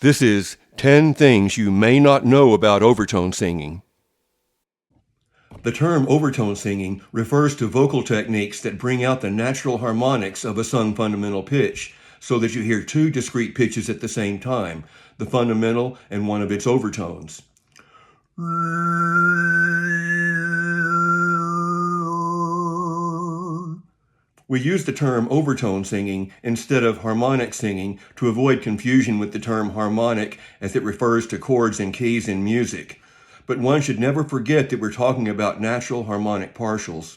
This is 10 Things You May Not Know About Overtone Singing. The term overtone singing refers to vocal techniques that bring out the natural harmonics of a sung fundamental pitch, so that you hear two discrete pitches at the same time, the fundamental and one of its overtones. We use the term overtone singing instead of harmonic singing to avoid confusion with the term harmonic, as it refers to chords and keys in music. But one should never forget that we're talking about natural harmonic partials.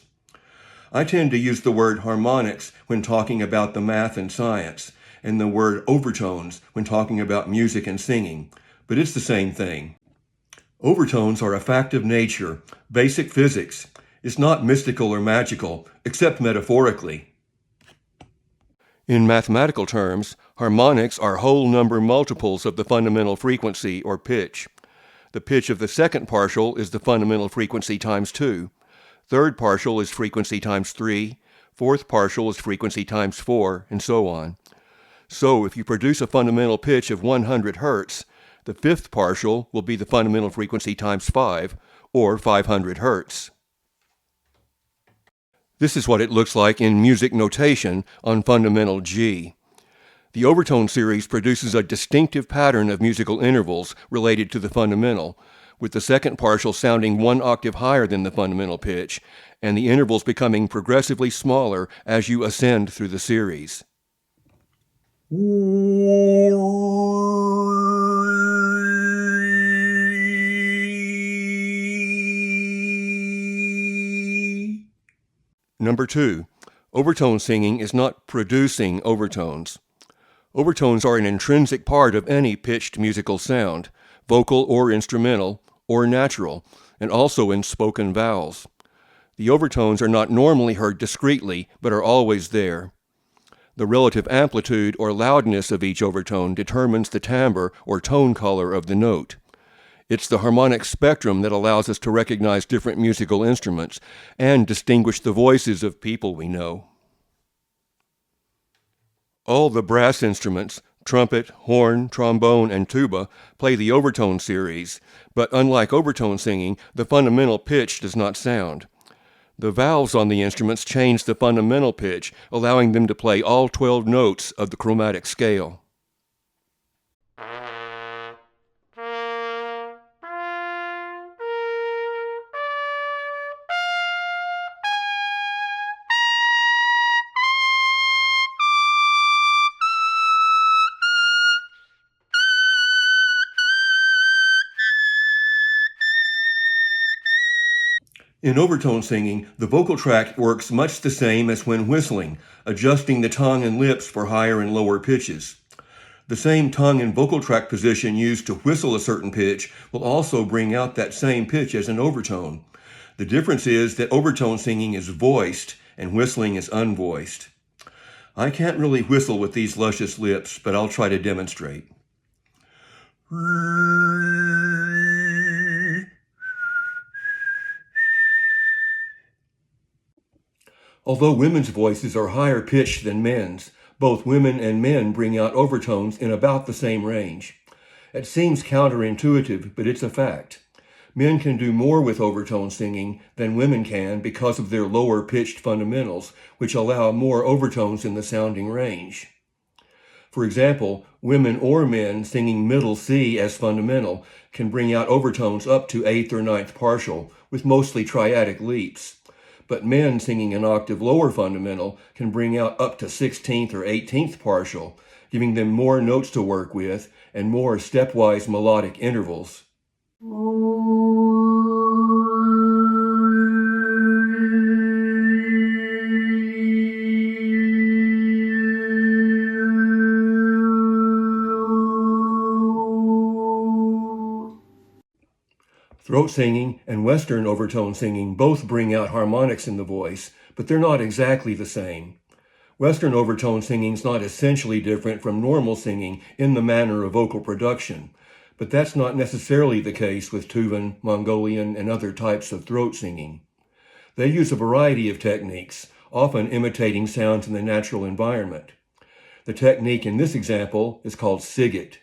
I tend to use the word harmonics when talking about the math and science, and the word overtones when talking about music and singing, but it's the same thing. Overtones are a fact of nature, basic physics. It's not mystical or magical, except metaphorically. In mathematical terms, harmonics are whole number multiples of the fundamental frequency or pitch. The pitch of the second partial is the fundamental frequency times 2. Third partial is frequency times 3. Fourth partial is frequency times 4, and so on. So if you produce a fundamental pitch of 100 Hertz, the fifth partial will be the fundamental frequency times 5, or 500 Hertz. This is what it looks like in music notation on fundamental G. The overtone series produces a distinctive pattern of musical intervals related to the fundamental, with the second partial sounding one octave higher than the fundamental pitch, and the intervals becoming progressively smaller as you ascend through the series. Number 2, overtone singing is not producing overtones. Overtones are an intrinsic part of any pitched musical sound, vocal or instrumental, or natural, and also in spoken vowels. The overtones are not normally heard discretely, but are always there. The relative amplitude or loudness of each overtone determines the timbre or tone color of the note. It's the harmonic spectrum that allows us to recognize different musical instruments and distinguish the voices of people we know. All the brass instruments, trumpet, horn, trombone, and tuba, play the overtone series, but unlike overtone singing, the fundamental pitch does not sound. The valves on the instruments change the fundamental pitch, allowing them to play all 12 notes of the chromatic scale. In overtone singing, the vocal tract works much the same as when whistling, adjusting the tongue and lips for higher and lower pitches. The same tongue and vocal tract position used to whistle a certain pitch will also bring out that same pitch as an overtone. The difference is that overtone singing is voiced and whistling is unvoiced. I can't really whistle with these luscious lips, but I'll try to demonstrate. Although women's voices are higher pitched than men's, both women and men bring out overtones in about the same range. It seems counterintuitive, but it's a fact. Men can do more with overtone singing than women can because of their lower pitched fundamentals, which allow more overtones in the sounding range. For example, women or men singing middle C as fundamental can bring out overtones up to 8th or 9th partial, with mostly triadic leaps. But men singing an octave lower fundamental can bring out up to 16th or 18th partial, giving them more notes to work with and more stepwise melodic intervals. Throat singing and Western overtone singing both bring out harmonics in the voice, but they're not exactly the same. Western overtone singing is not essentially different from normal singing in the manner of vocal production, but that's not necessarily the case with Tuvan, Mongolian, and other types of throat singing. They use a variety of techniques, often imitating sounds in the natural environment. The technique in this example is called Sigit.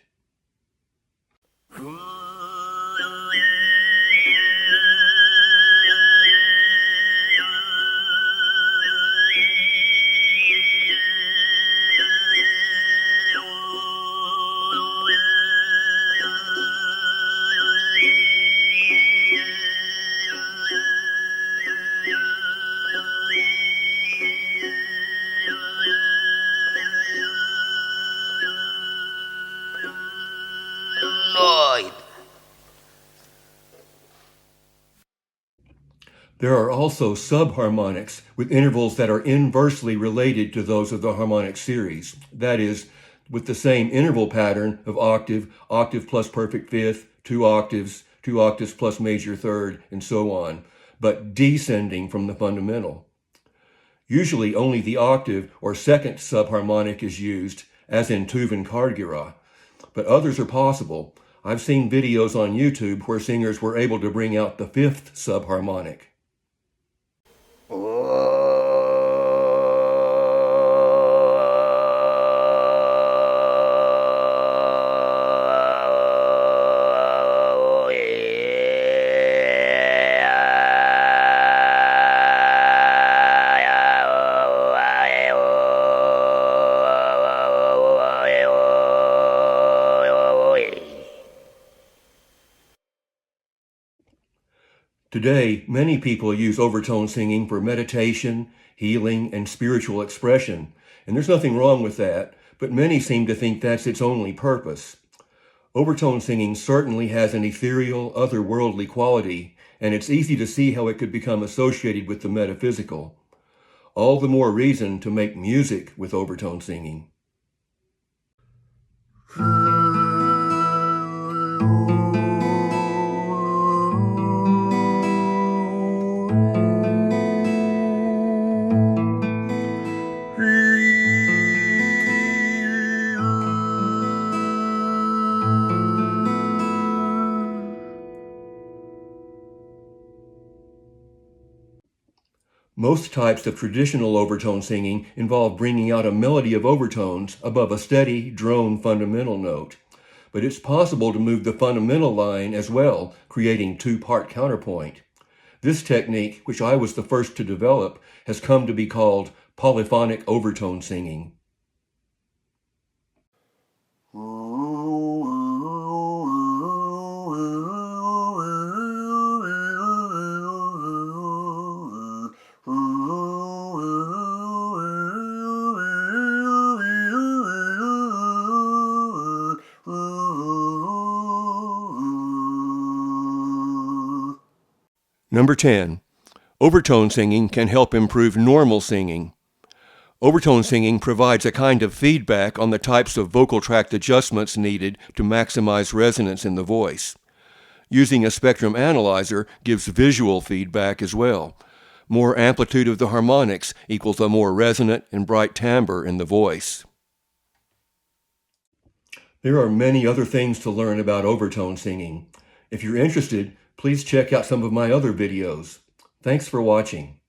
There are also subharmonics with intervals that are inversely related to those of the harmonic series. That is, with the same interval pattern of octave, octave plus perfect fifth, 2 octaves plus major third, and so on, but descending from the fundamental. Usually only the octave or second subharmonic is used, as in Tuvan Kardgira, but others are possible. I've seen videos on YouTube where singers were able to bring out the fifth subharmonic. Today, many people use overtone singing for meditation, healing, and spiritual expression, and there's nothing wrong with that, but many seem to think that's its only purpose. Overtone singing certainly has an ethereal, otherworldly quality, and it's easy to see how it could become associated with the metaphysical. All the more reason to make music with overtone singing. Most types of traditional overtone singing involve bringing out a melody of overtones above a steady drone fundamental note. But it's possible to move the fundamental line as well, creating two-part counterpoint. This technique, which I was the first to develop, has come to be called polyphonic overtone singing. Number 10. Overtone singing can help improve normal singing. Overtone singing provides a kind of feedback on the types of vocal tract adjustments needed to maximize resonance in the voice. Using a spectrum analyzer gives visual feedback as well. More amplitude of the harmonics equals a more resonant and bright timbre in the voice. There are many other things to learn about overtone singing. If you're interested, please check out some of my other videos. Thanks for watching.